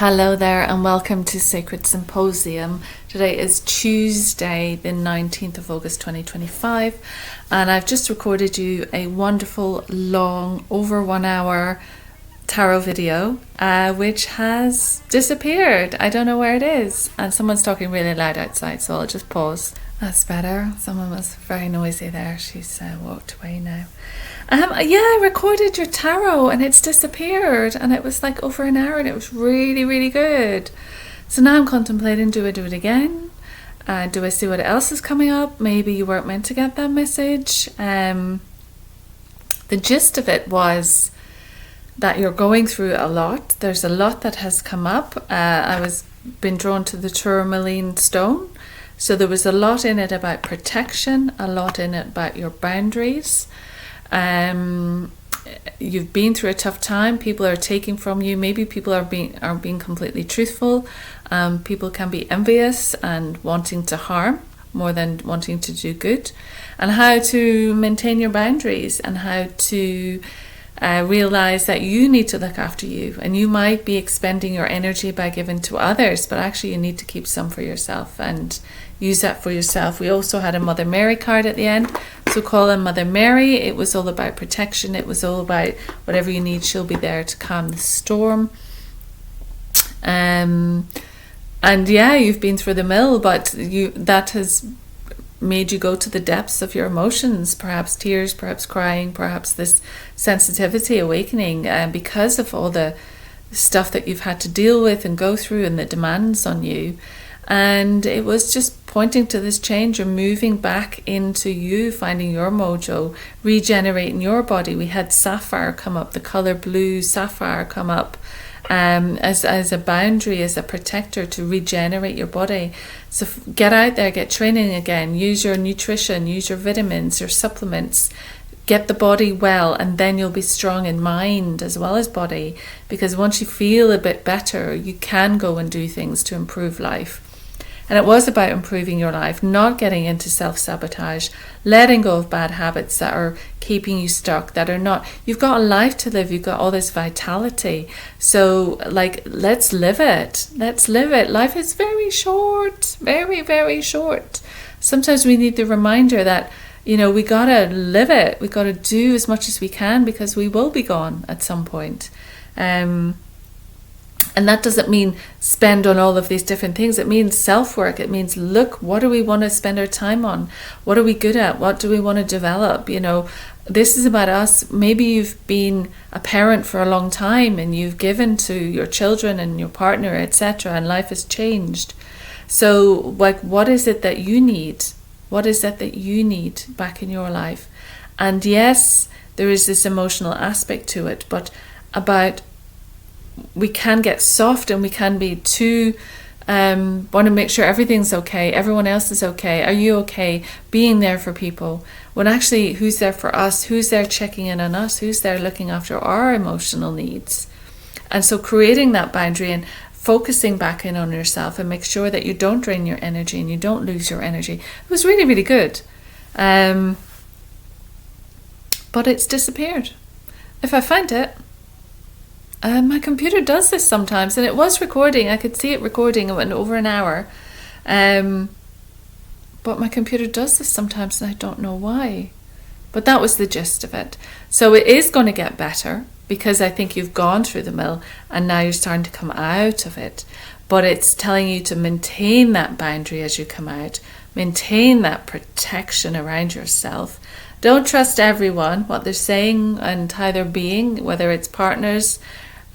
Hello there and welcome to Sacred Symposium. Today is Tuesday the 19th of August 2025 and I've just recorded you a wonderful long over 1 hour tarot video which has disappeared. I don't know where it is and someone's talking really loud outside, so I'll just pause. That's better. Someone was very noisy there. She's walked away now. I recorded your tarot and it's disappeared, and it was like over an hour and it was really, really good. So now I'm contemplating, do I do it again? Do I see what else is coming up? Maybe you weren't meant to get that message. The gist of it was that you're going through a lot. There's a lot that has come up. I was been drawn to the tourmaline stone. So there was a lot in it about protection, a lot in it about your boundaries. You've been through a tough time. People are taking from you. Maybe people are being completely truthful. People can be envious and wanting to harm more than wanting to do good. And how to maintain your boundaries and how to realize that you need to look after you, and you might be expending your energy by giving to others, but actually you need to keep some for yourself and use that for yourself. We also had a Mother Mary card at the end, so call on Mother Mary. It was all about protection. It was all about whatever you need, she'll be there to calm the storm. And yeah, you've been through the mill, but that has made you go to the depths of your emotions, perhaps tears, perhaps crying, perhaps this sensitivity awakening, because of all the stuff that you've had to deal with and go through and the demands on you. And it was just pointing to this change. You're moving back into you, finding your mojo, regenerating your body. We had sapphire come up, the color blue sapphire come up, as a boundary, as a protector to regenerate your body. So get out there, get training again, use your nutrition, use your vitamins, your supplements, get the body well, and then you'll be strong in mind as well as body, because once you feel a bit better, you can go and do things to improve life. And it was about improving your life, not getting into self-sabotage, letting go of bad habits that are keeping you stuck, that are not. You've got a life to live. You've got all this vitality. So, let's live it. Let's live it. Life is very short, very, very short. Sometimes we need the reminder that, we got to live it. We got to do as much as we can, because we will be gone at some point. And that doesn't mean spend on all of these different things. It means self-work. It means, look, what do we want to spend our time on? What are we good at? What do we want to develop? This is about us. Maybe you've been a parent for a long time and you've given to your children and your partner, etc., and life has changed. So, what is it that you need? What is it that you need back in your life? And yes, there is this emotional aspect to it, but we can get soft and we can be too want to make sure everything's okay, everyone else is okay, are you okay, being there for people, when actually who's there for us, who's there checking in on us, who's there looking after our emotional needs. And so creating that boundary and focusing back in on yourself and make sure that you don't drain your energy and you don't lose your energy. It was really, really good. But it's disappeared. If I find it, my computer does this sometimes, and it was recording. I could see it recording. It went over an hour. But my computer does this sometimes, and I don't know why. But that was the gist of it. So it is going to get better, because I think you've gone through the mill and now you're starting to come out of it. But it's telling you to maintain that boundary as you come out. Maintain that protection around yourself. Don't trust everyone, what they're saying and how they're being, whether it's partners,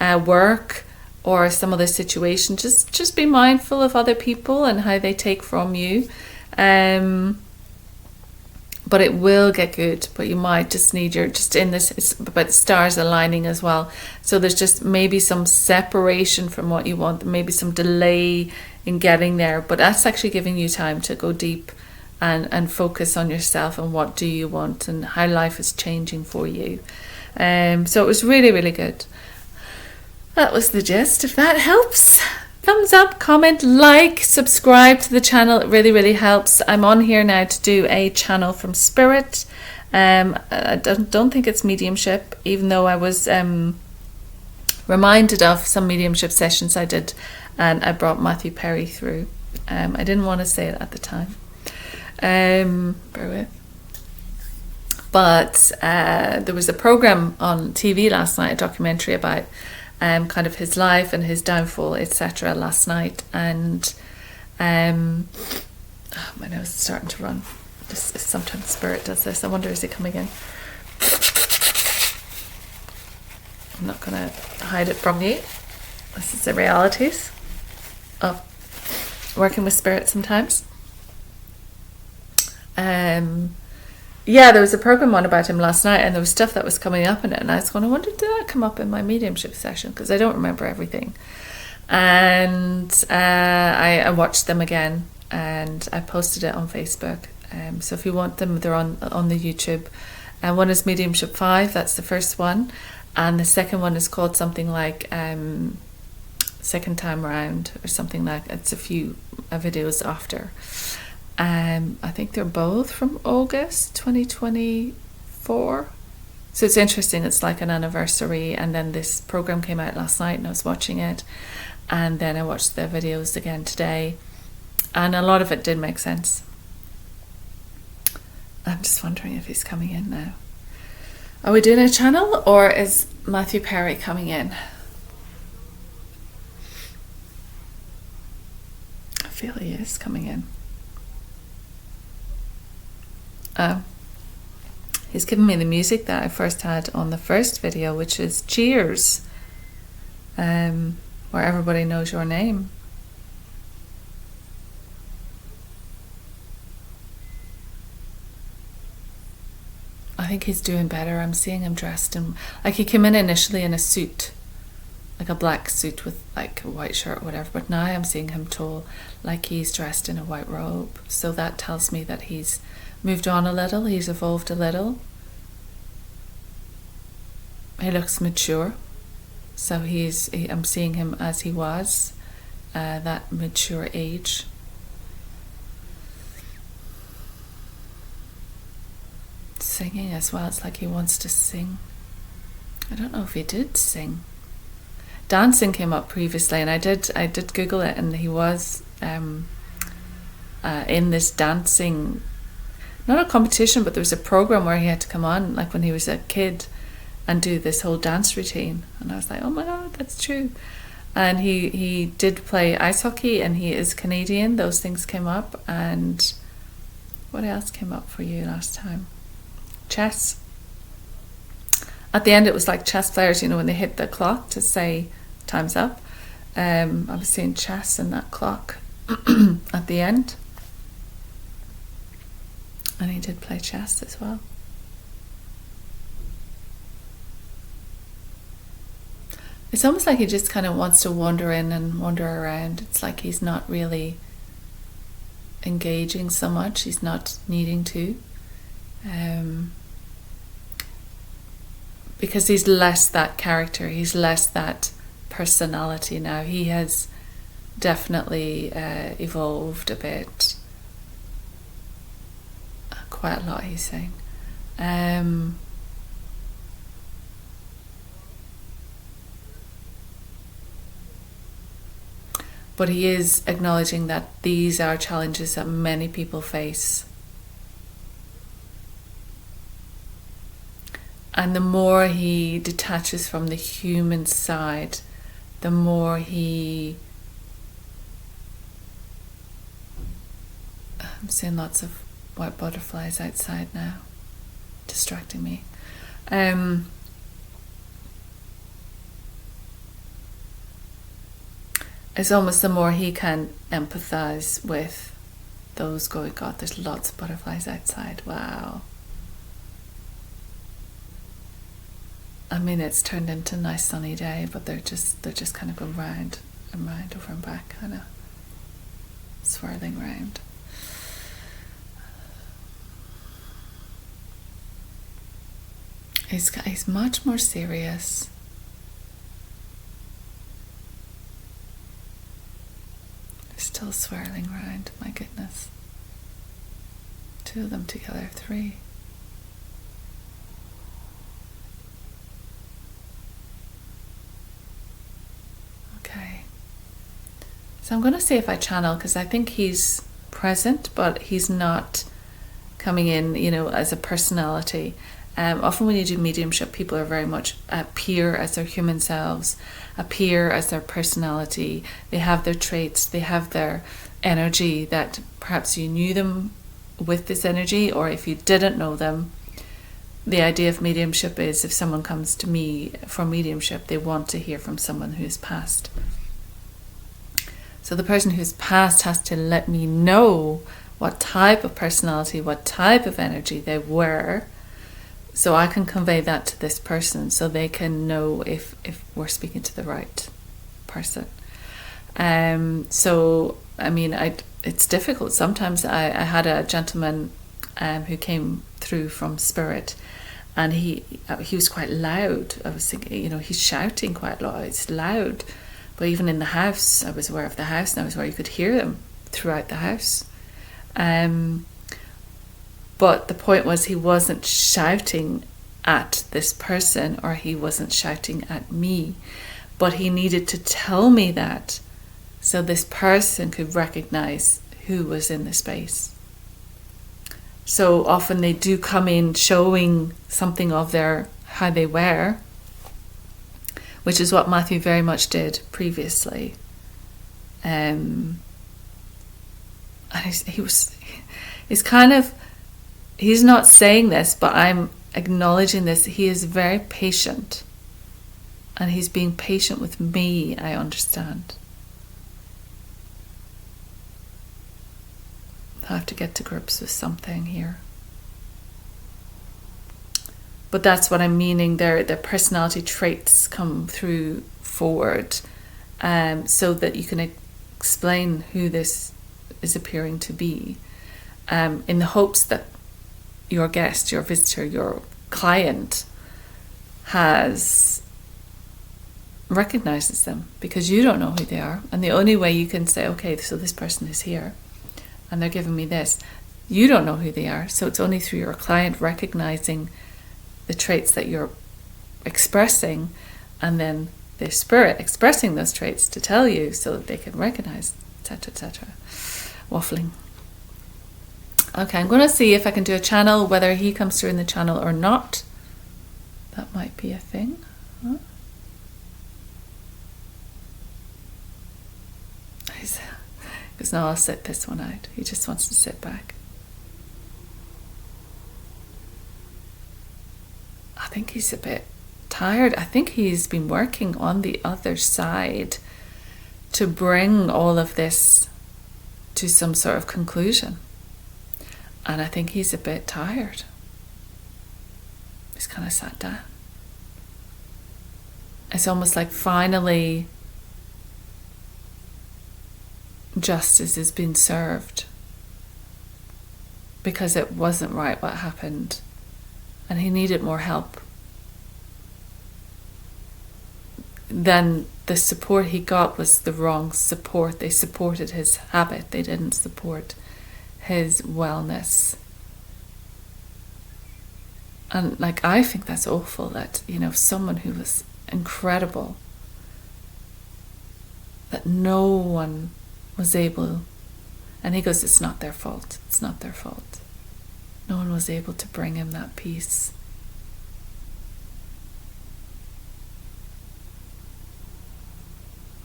work, or some other situation. Just be mindful of other people and how they take from you. But it will get good. But you might just need it's about stars aligning as well. So there's just maybe some separation from what you want, maybe some delay in getting there. But that's actually giving you time to go deep and focus on yourself and what do you want and how life is changing for you. So it was really, really good. That was the gist. If that helps, thumbs up, comment, like, subscribe to the channel. It really, really helps. I'm on here now to do a channel from Spirit. I don't think it's mediumship, even though I was reminded of some mediumship sessions I did, and I brought Matthew Perry through. I didn't want to say it at the time. Bear with. But there was a program on TV last night, a documentary about kind of his life and his downfall, etc. last night, and my nose is starting to run. Sometimes Spirit does this. I wonder, is he coming in? I'm not going to hide it from you. This is the realities of working with Spirit sometimes. Yeah, there was a program on about him last night, and there was stuff that was coming up in it, and I was going, I wonder, did that come up in my mediumship session? Because I don't remember everything. And I watched them again, and I posted it on Facebook. So if you want them, they're on the YouTube. And one is Mediumship 5, that's the first one. And the second one is called something like Second Time Round, or something like that. It's a few videos after. I think they're both from August 2024. So it's interesting, it's like an anniversary, and then this program came out last night and I was watching it, and then I watched the videos again today, and a lot of it did make sense. I'm just wondering if he's coming in now. Are we doing a channel, or is Matthew Perry coming in? I feel he is coming in. He's given me the music that I first had on the first video, which is Cheers, where everybody knows your name. I think he's doing better. I'm seeing him dressed in, like, he came in initially in a suit, like a black suit with like a white shirt or whatever, but now I'm seeing him tall, like he's dressed in a white robe. So that tells me that he's moved on a little, he's evolved a little. He looks mature, so I'm seeing him as he was, that mature age. Singing as well, it's like he wants to sing. I don't know if he did sing. Dancing came up previously, and I did Google it, and he was in this dancing, not a competition, but there was a program where he had to come on, like when he was a kid, and do this whole dance routine. And I was like, oh my God, that's true. And he did play ice hockey, and he is Canadian. Those things came up. And what else came up for you last time? Chess. At the end, it was like chess players, when they hit the clock to say time's up. I was seeing chess in that clock at the end. And he did play chess as well. It's almost like he just kind of wants to wander in and wander around. It's like he's not really engaging so much. He's not needing to. Because he's less that character. He's less that personality now. He has definitely evolved a bit. Quite a lot, he's saying. But he is acknowledging that these are challenges that many people face. And the more he detaches from the human side, the more I'm seeing lots of white butterflies outside now, distracting me. It's almost the more he can empathize with those going, God, there's lots of butterflies outside. Wow. I mean, it's turned into a nice sunny day, but they're just kind of going round and round, over and back, kind of swirling round. He's much more serious. Still swirling round, my goodness. 2 of them together, 3. So I'm going to see if I channel, because I think he's present, but he's not coming in, as a personality. Often when you do mediumship, people are very much appear as their human selves, appear as their personality. They have their traits, they have their energy, that perhaps you knew them with this energy, or if you didn't know them, the idea of mediumship is if someone comes to me for mediumship, they want to hear from someone who's passed. So the person who's passed has to let me know what type of personality, what type of energy they were, so I can convey that to this person so they can know if we're speaking to the right person. It's difficult. Sometimes I had a gentleman who came through from spirit, and he was quite loud. I was thinking, he's shouting quite loud. It's loud. But even in the house, I was aware of the house, and I was aware you could hear them throughout the house. But the point was, he wasn't shouting at this person, or he wasn't shouting at me. But he needed to tell me that so this person could recognize who was in the space. So often they do come in showing something of how they were, which is what Matthew very much did previously. And he's not saying this, but I'm acknowledging this. He is very patient, and he's being patient with me, I understand. I have to get to grips with something here. But that's what I'm meaning. Their personality traits come through forward, so that you can explain who this is appearing to be, in the hopes that your guest, your visitor, your client recognizes them, because you don't know who they are. And the only way you can say, okay, so this person is here and they're giving me this, you don't know who they are. So it's only through your client recognizing the traits that you're expressing, and then the spirit expressing those traits to tell you so that they can recognize, etc., etc. Waffling. Okay, I'm going to see if I can do a channel, whether he comes through in the channel or not. That might be a thing. Huh? Because now I'll sit this one out. He just wants to sit back. I think he's a bit tired. I think he's been working on the other side to bring all of this to some sort of conclusion. And I think he's a bit tired. He's kind of sat down. It's almost like finally justice has been served, because it wasn't right what happened, and he needed more help. Then the support he got was the wrong support. They supported his habit. They didn't support his wellness. And I think that's awful that, someone who was incredible, that no one was able, and he goes, it's not their fault. It's not their fault. No one was able to bring him that peace.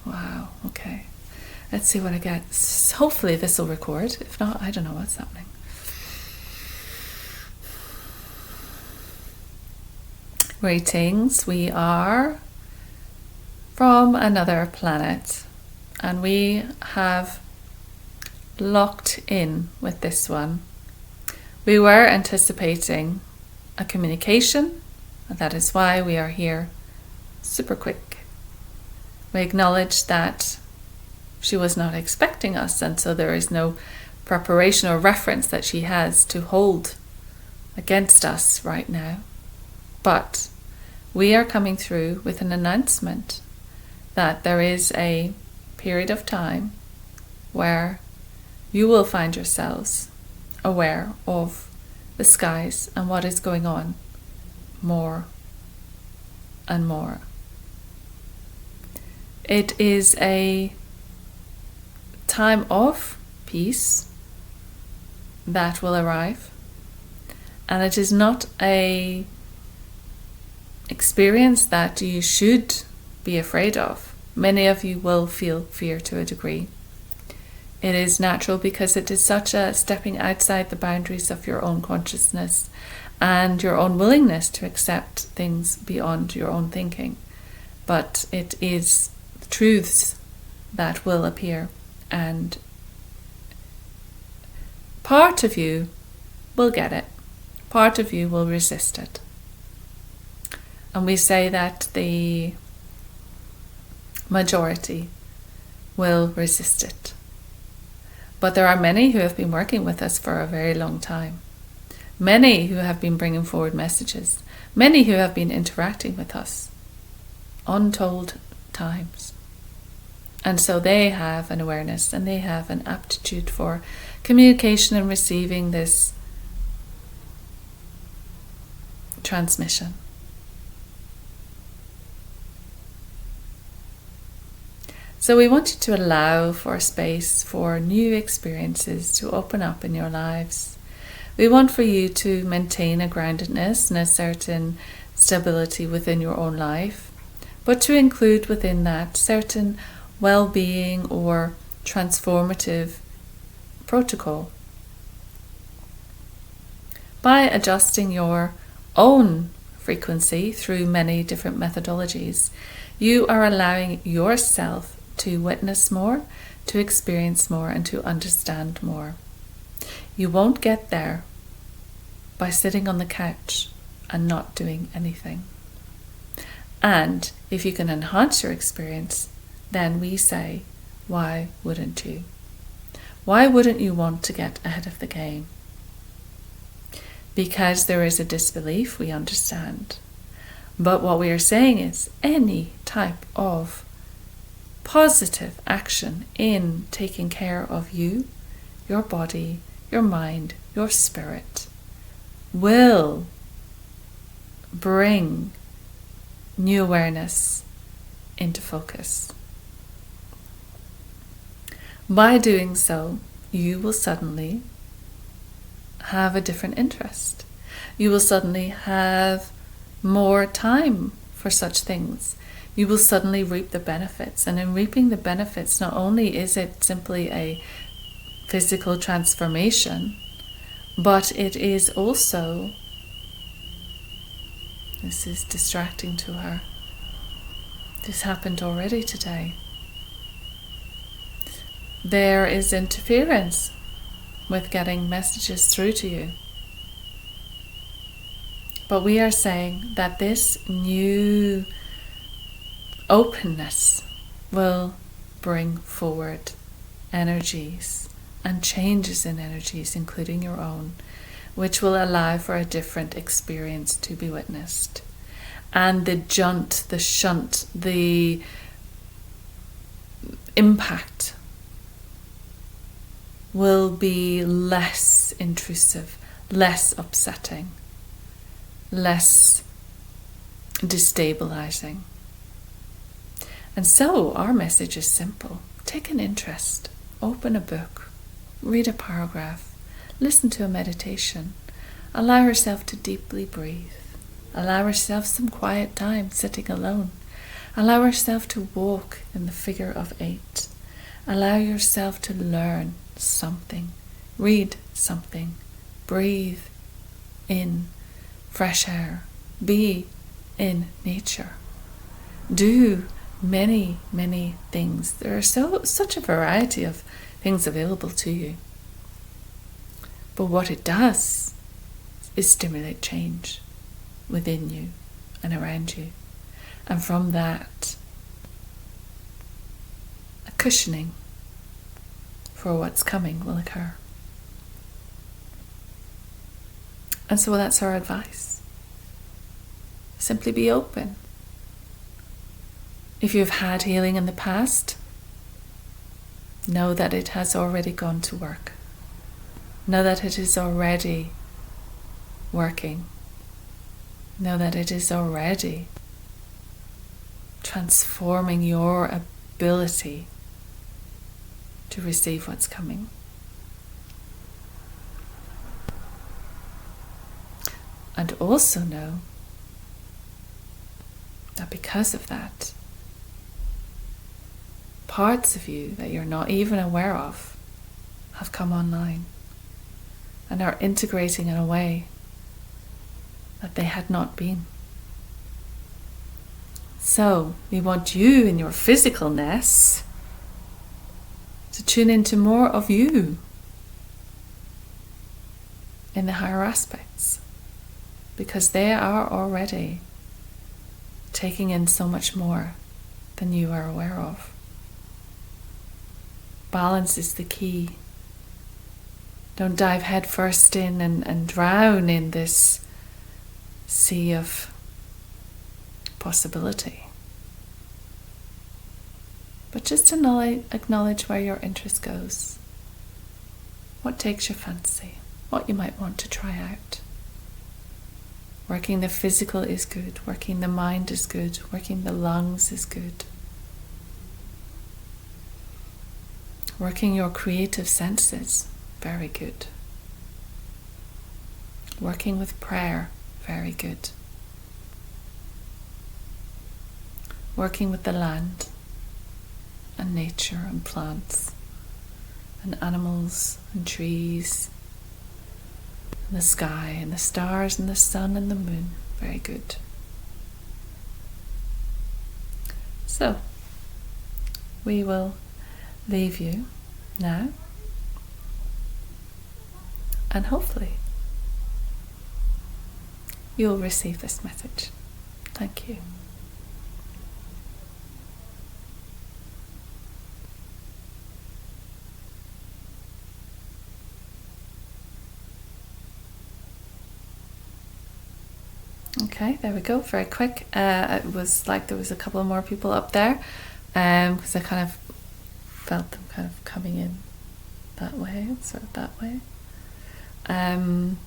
Wow, okay. Let's see what I get. Hopefully this will record. If not, I don't know what's happening. Greetings. We are from another planet, and we have locked in with this one. We were anticipating a communication, and that is why we are here super quick. We acknowledge that she was not expecting us, and so there is no preparation or reference that she has to hold against us right now. But we are coming through with an announcement that there is a period of time where you will find yourselves aware of the skies and what is going on more and more. It is a time of peace that will arrive, and it is not a experience that you should be afraid of. Many of you will feel fear to a degree. It is natural because it is such a stepping outside the boundaries of your own consciousness and your own willingness to accept things beyond your own thinking. But it is truths that will appear, and part of you will get it. Part of you will resist it. And we say that the majority will resist it. But there are many who have been working with us for a very long time. Many who have been bringing forward messages. Many who have been interacting with us. Untold times. And so they have an awareness and they have an aptitude for communication and receiving this transmission. So we want you to allow for space for new experiences to open up in your lives. We want for you to maintain a groundedness and a certain stability within your own life, but to include within that certain well-being or transformative protocol. By adjusting your own frequency through many different methodologies, you are allowing yourself to witness more, to experience more, and to understand more. You won't get there by sitting on the couch and not doing anything. And if you can enhance your experience, then we say, why wouldn't you? Why wouldn't you want to get ahead of the game? Because there is a disbelief, we understand. But what we are saying is any type of positive action in taking care of you, your body, your mind, your spirit, will bring new awareness into focus. By doing so, you will suddenly have a different interest. You will suddenly have more time for such things. You will suddenly reap the benefits. And in reaping the benefits, not only is it simply a physical transformation, but it is also, this is distracting to her. This happened already today. There is interference with getting messages through to you. But we are saying that this new openness will bring forward energies and changes in energies, including your own, which will allow for a different experience to be witnessed. And the shunt, the impact will be less intrusive, less upsetting, less destabilizing. And so our message is simple. Take an interest, open a book, read a paragraph, listen to a meditation, allow yourself to deeply breathe, allow yourself some quiet time sitting alone, allow yourself to walk in the figure of 8, allow yourself to learn something, read something, breathe in fresh air, be in nature, do many, many things. There are such a variety of things available to you. But what it does is stimulate change within you and around you. And from that, a cushioning for what's coming will occur. And so that's our advice. Simply be open. If you've had healing in the past, know that it has already gone to work. Know that it is already working. Know that it is already transforming your ability to receive what's coming. And also know that because of that, parts of you that you're not even aware of have come online and are integrating in a way that they had not been. So we want you in your physicalness to tune into more of you in the higher aspects, because they are already taking in so much more than you are aware of. Balance is the key. Don't dive headfirst in and drown in this sea of possibility. But just acknowledge where your interest goes. What takes your fancy? What you might want to try out. Working the physical is good. Working the mind is good. Working the lungs is good. Working your creative senses, very good. Working with prayer, very good. Working with the land and nature and plants and animals and trees and the sky and the stars and the sun and the moon, very good. So, we will leave you now, and hopefully you'll receive this message. Thank you. Okay, there we go, very quick. It was like there was a couple of more people up there, because I kind of felt them kind of coming in that way, sort of that way. And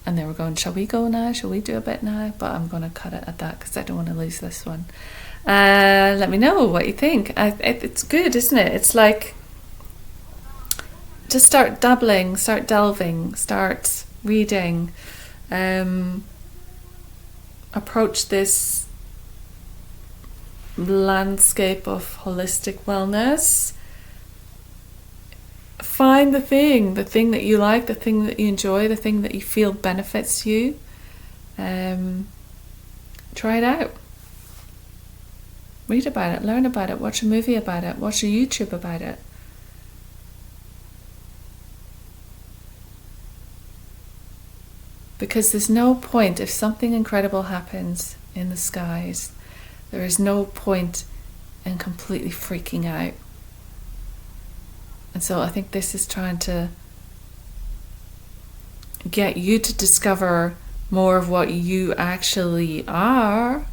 they were going, shall we go now? Shall we do a bit now? But I'm going to cut it at that because I don't want to lose this one. Let me know what you think. It's good, isn't it? It's like, just start dabbling, start delving, start reading. Approach this landscape of holistic wellness. Find the thing that you like, the thing that you enjoy, the thing that you feel benefits you. Try it out. Read about it, learn about it, watch a movie about it, watch a YouTube about it. Because there's no point, if something incredible happens in the skies, there is no point in completely freaking out. And so I think this is trying to get you to discover more of what you actually are,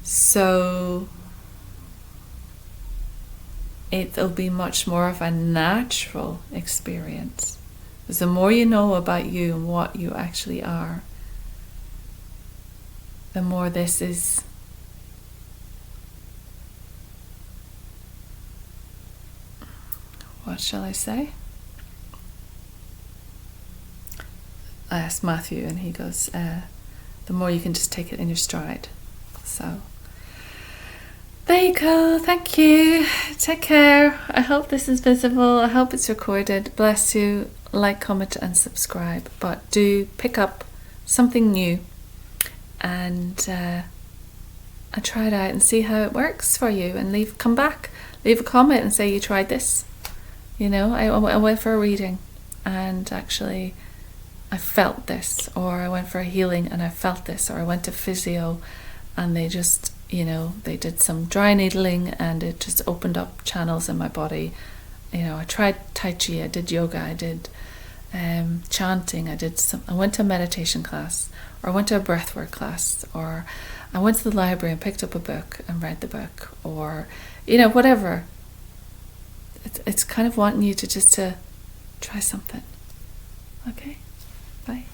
so it'll be much more of a natural experience. Because the more you know about you and what you actually are, the more this is what shall I say? I asked Matthew and he goes, the more you can just take it in your stride. So there you go. Thank you. Take care. I hope this is visible. I hope it's recorded. Bless you. Like, comment and subscribe. But do pick up something new and try it out and see how it works for you, and come back, leave a comment and say you tried this. You know, I went for a reading and actually I felt this, or I went for a healing and I felt this, or I went to physio and they just, they did some dry needling and it just opened up channels in my body. I tried Tai Chi, I did yoga, I did chanting, I went to a meditation class, or I went to a breathwork class, or I went to the library and picked up a book and read the book, or, whatever. It's kind of wanting you to just to try something. Okay, bye.